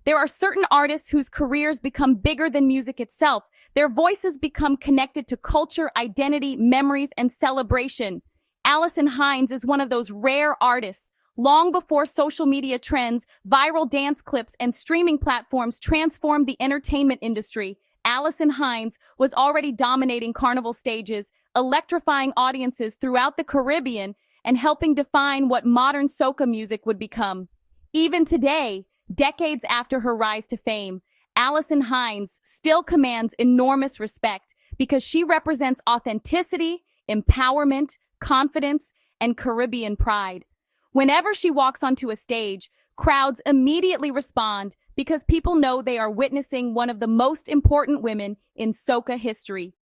There are certain artists whose careers become bigger than music itself. Their voices become connected to culture, identity, memories, and celebration. Alison Hinds is one of those rare artists. Long before social media trends, viral dance clips, and streaming platforms transformed the entertainment industry, Alison Hinds was already dominating carnival stages, electrifying audiences throughout the Caribbean, and helping define what modern soca music would become. Even today, decades after her rise to fame, Alison Hinds still commands enormous respect because she represents authenticity, empowerment, confidence, and Caribbean pride. Whenever she walks onto a stage, crowds immediately respond because people know they are witnessing one of the most important women in soca history.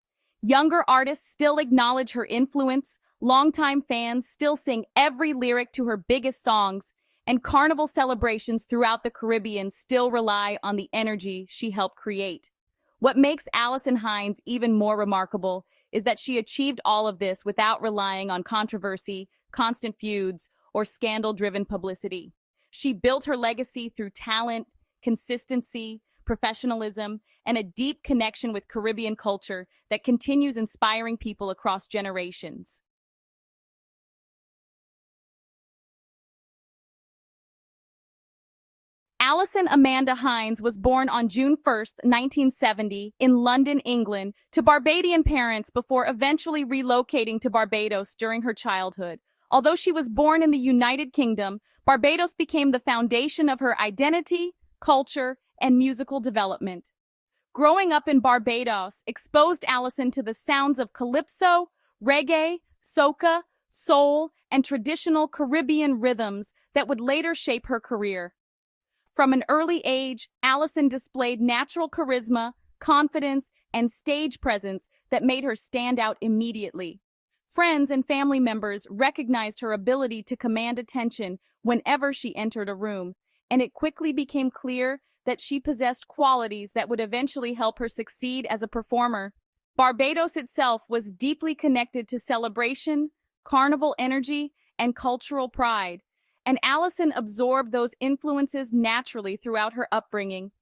Younger artists still acknowledge her influence, longtime fans still sing every lyric to her biggest songs, and carnival celebrations throughout the Caribbean still rely on the energy she helped create. What makes Alison Hinds even more remarkable is that she achieved all of this without relying on controversy, constant feuds, or scandal-driven publicity. She built her legacy through talent, consistency, professionalism, and a deep connection with Caribbean culture that continues inspiring people across generations. Alison Amanda Hinds was born on June 1, 1970, in London, England, to Barbadian parents before eventually relocating to Barbados during her childhood. Although she was born in the United Kingdom, Barbados became the foundation of her identity, culture, and musical development. Growing up in Barbados exposed Alison to the sounds of calypso, reggae, soca, soul, and traditional Caribbean rhythms that would later shape her career. From an early age, Alison displayed natural charisma, confidence, and stage presence that made her stand out immediately. Friends and family members recognized her ability to command attention whenever she entered a room, and it quickly became clear that she possessed qualities that would eventually help her succeed as a performer. Barbados itself was deeply connected to celebration, carnival energy, and cultural pride, and Alison absorbed those influences naturally throughout her upbringing.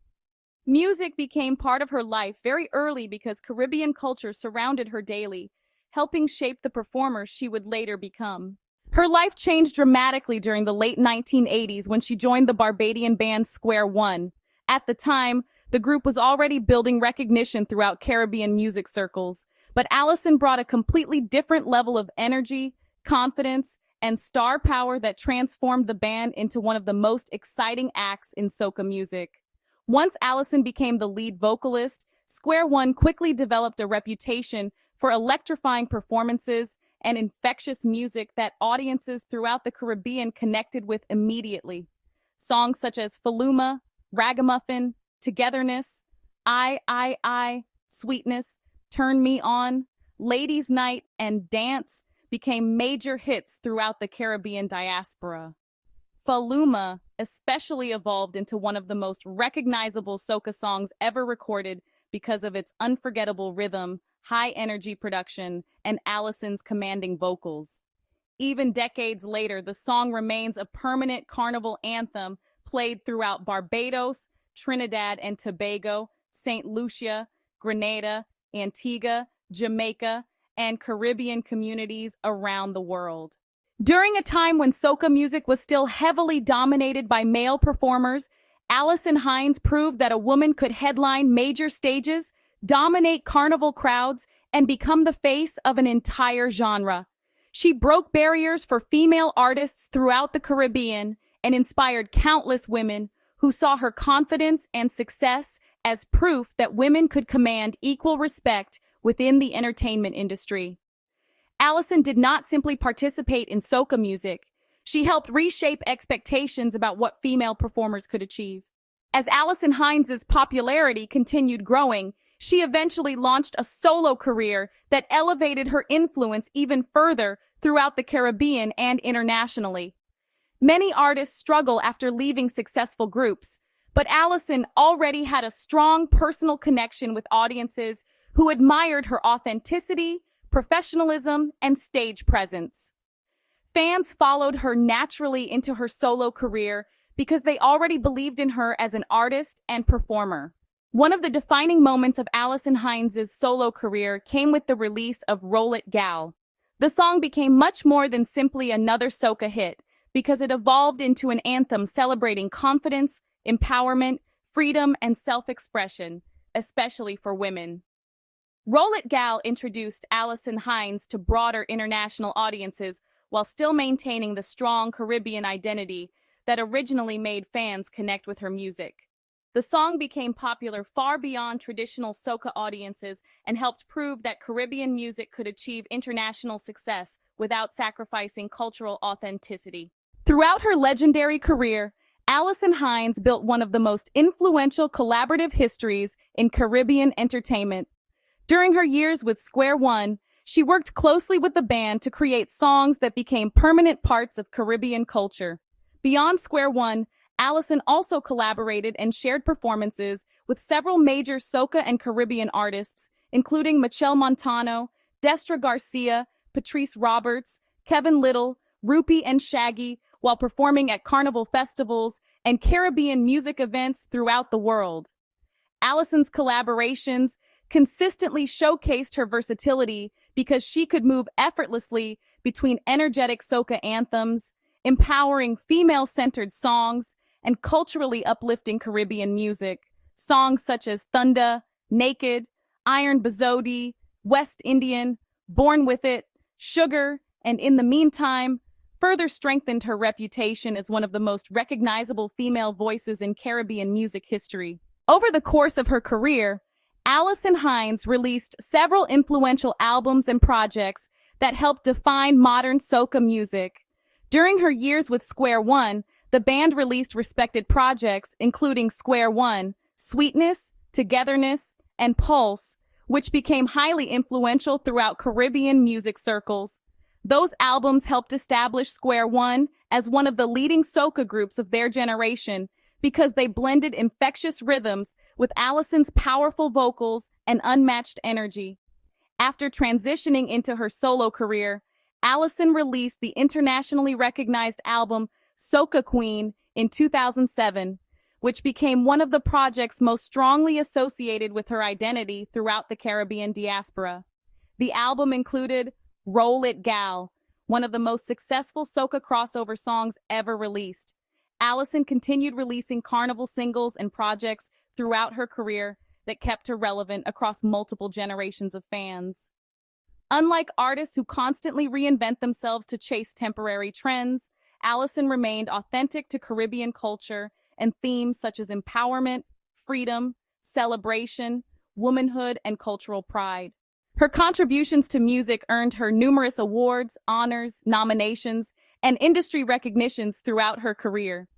Music became part of her life very early because Caribbean culture surrounded her daily, helping shape the performer she would later become. Her life changed dramatically during the late 1980s when she joined the Barbadian band Square One. At the time, the group was already building recognition throughout Caribbean music circles, but Alison brought a completely different level of energy, confidence, and star power that transformed the band into one of the most exciting acts in soca music. Once Alison became the lead vocalist, Square One quickly developed a reputation for electrifying performances and infectious music that audiences throughout the Caribbean connected with immediately. Songs such as Faluma, Ragamuffin, Togetherness, I, Sweetness, Turn Me On, Ladies' Night, and Dance became major hits throughout the Caribbean diaspora. Faluma especially evolved into one of the most recognizable soca songs ever recorded because of its unforgettable rhythm, high-energy production, and Alison's commanding vocals. Even decades later, the song remains a permanent carnival anthem played throughout Barbados, Trinidad and Tobago, St. Lucia, Grenada, Antigua, Jamaica, and Caribbean communities around the world. During a time when soca music was still heavily dominated by male performers, Alison Hinds proved that a woman could headline major stages, dominate carnival crowds, and become the face of an entire genre. She broke barriers for female artists throughout the Caribbean and inspired countless women who saw her confidence and success as proof that women could command equal respect within the entertainment industry. Alison did not simply participate in soca music. She helped reshape expectations about what female performers could achieve. As Alison Hinds' popularity continued growing, she eventually launched a solo career that elevated her influence even further throughout the Caribbean and internationally. Many artists struggle after leaving successful groups, but Alison already had a strong personal connection with audiences who admired her authenticity, professionalism, and stage presence. Fans followed her naturally into her solo career because they already believed in her as an artist and performer. One of the defining moments of Alison Hinds' solo career came with the release of Roll It Gal. The song became much more than simply another soca hit, because it evolved into an anthem celebrating confidence, empowerment, freedom, and self-expression, especially for women. Roll It Gal introduced Alison Hinds to broader international audiences while still maintaining the strong Caribbean identity that originally made fans connect with her music. The song became popular far beyond traditional soca audiences and helped prove that Caribbean music could achieve international success without sacrificing cultural authenticity. Throughout her legendary career, Alison Hinds built one of the most influential collaborative histories in Caribbean entertainment. During her years with Square One, she worked closely with the band to create songs that became permanent parts of Caribbean culture. Beyond Square One, Alison also collaborated and shared performances with several major soca and Caribbean artists, including Michelle Montano, Destra Garcia, Patrice Roberts, Kevin Little, Rupee and Shaggy, while performing at carnival festivals and Caribbean music events throughout the world. Alison's collaborations consistently showcased her versatility because she could move effortlessly between energetic soca anthems, empowering female-centered songs, and culturally uplifting Caribbean music. Songs such as Thunda, Naked, Iron Bazodi, West Indian, Born With It, Sugar, and In the Meantime further strengthened her reputation as one of the most recognizable female voices in Caribbean music history. Over the course of her career, Alison Hinds released several influential albums and projects that helped define modern soca music. During her years with Square One, the band released respected projects including Square One, Sweetness, Togetherness, and Pulse, which became highly influential throughout Caribbean music circles. Those albums helped establish Square One as one of the leading soca groups of their generation because they blended infectious rhythms with Alison's powerful vocals and unmatched energy. After transitioning into her solo career, Alison released the internationally recognized album Soca Queen in 2007, which became one of the projects most strongly associated with her identity throughout the Caribbean diaspora. The album included Roll It Gal, one of the most successful soca crossover songs ever released. Alison continued releasing carnival singles and projects throughout her career that kept her relevant across multiple generations of fans. Unlike artists who constantly reinvent themselves to chase temporary trends, Alison remained authentic to Caribbean culture and themes such as empowerment, freedom, celebration, womanhood, and cultural pride. Her contributions to music earned her numerous awards, honors, nominations, and industry recognitions throughout her career.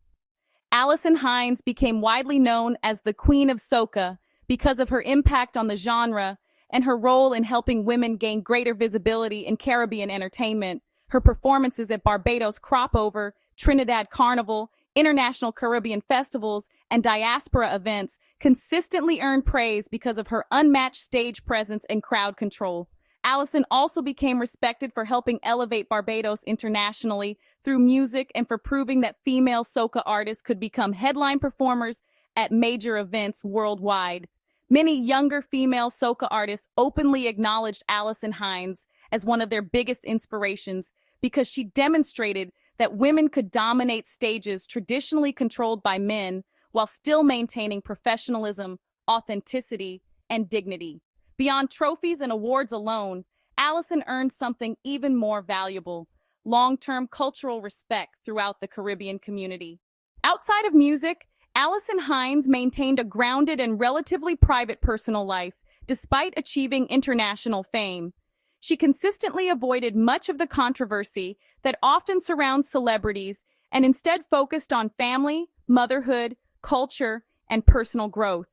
Alison Hinds became widely known as the Queen of Soca because of her impact on the genre and her role in helping women gain greater visibility in Caribbean entertainment. Her performances at Barbados Crop Over, Trinidad Carnival, international Caribbean festivals, and diaspora events consistently earned praise because of her unmatched stage presence and crowd control. Alison also became respected for helping elevate Barbados internationally through music and for proving that female soca artists could become headline performers at major events worldwide. Many younger female soca artists openly acknowledged Alison Hinds as one of their biggest inspirations because she demonstrated that women could dominate stages traditionally controlled by men while still maintaining professionalism, authenticity, and dignity. Beyond trophies and awards alone, Alison earned something even more valuable: long-term cultural respect throughout the Caribbean community. Outside of music, Alison Hinds maintained a grounded and relatively private personal life, despite achieving international fame. She consistently avoided much of the controversy that often surrounds celebrities and instead focused on family, motherhood, culture, and personal growth.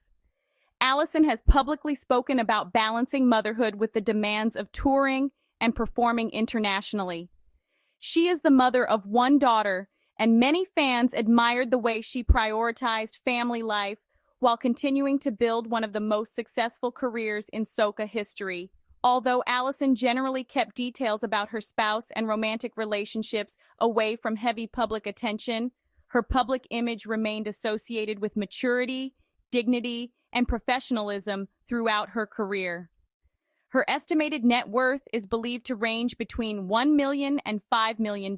Alison has publicly spoken about balancing motherhood with the demands of touring and performing internationally. She is the mother of one daughter, and many fans admired the way she prioritized family life while continuing to build one of the most successful careers in soca history. Although Alison generally kept details about her spouse and romantic relationships away from heavy public attention, her public image remained associated with maturity, dignity, and professionalism throughout her career. Her estimated net worth is believed to range between $1 million and $5 million,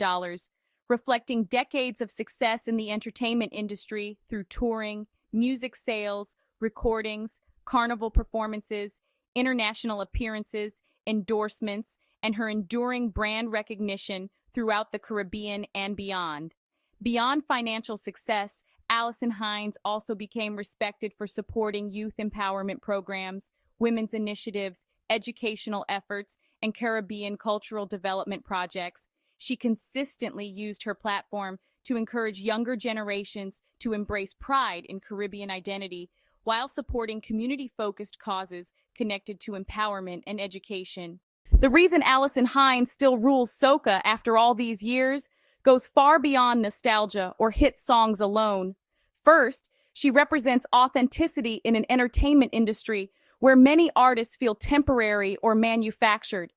reflecting decades of success in the entertainment industry through touring, music sales, recordings, carnival performances, international appearances, endorsements, and her enduring brand recognition throughout the Caribbean and beyond. Beyond financial success, Alison Hinds also became respected for supporting youth empowerment programs, women's initiatives, educational efforts, and Caribbean cultural development projects. She consistently used her platform to encourage younger generations to embrace pride in Caribbean identity while supporting community-focused causes connected to empowerment and education. The reason Alison Hinds still rules soca after all these years goes far beyond nostalgia or hit songs alone. First, she represents authenticity in an entertainment industry where many artists feel temporary or manufactured.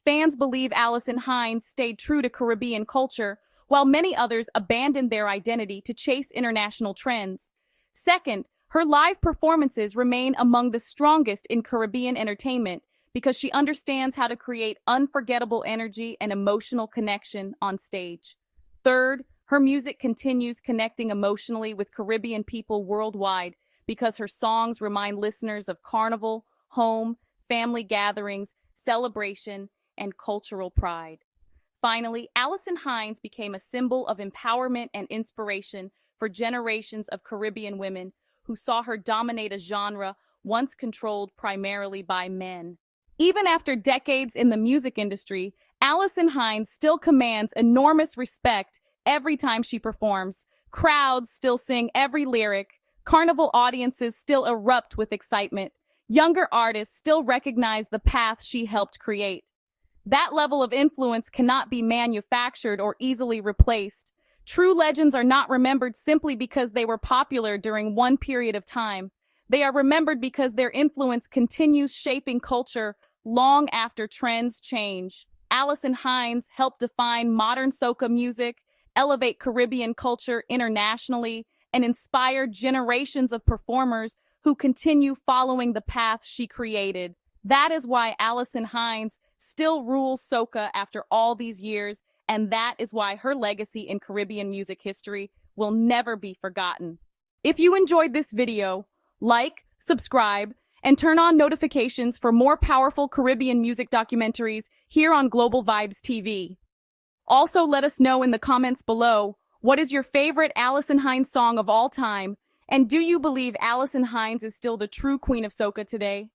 Fans believe Alison Hinds stayed true to Caribbean culture, while many others abandoned their identity to chase international trends. Second, her live performances remain among the strongest in Caribbean entertainment because she understands how to create unforgettable energy and emotional connection on stage. Third, her music continues connecting emotionally with Caribbean people worldwide because her songs remind listeners of carnival, home, family gatherings, celebration, and cultural pride. Finally, Alison Hinds became a symbol of empowerment and inspiration for generations of Caribbean women who saw her dominate a genre once controlled primarily by men. Even after decades in the music industry, Alison Hinds still commands enormous respect every time she performs. Crowds still sing every lyric. Carnival audiences still erupt with excitement. Younger artists still recognize the path she helped create. That level of influence cannot be manufactured or easily replaced. True legends are not remembered simply because they were popular during one period of time. They are remembered because their influence continues shaping culture long after trends change. Alison Hinds helped define modern soca music, elevate Caribbean culture internationally, and inspire generations of performers who continue following the path she created. That is why Alison Hinds still rules soca after all these years, and that is why her legacy in Caribbean music history will never be forgotten. If you enjoyed this video, like, subscribe, and turn on notifications for more powerful Caribbean music documentaries here on Global Vibes TV. Also, let us know in the comments below, what is your favorite Alison Hinds song of all time? And do you believe Alison Hinds is still the true Queen of Soca today?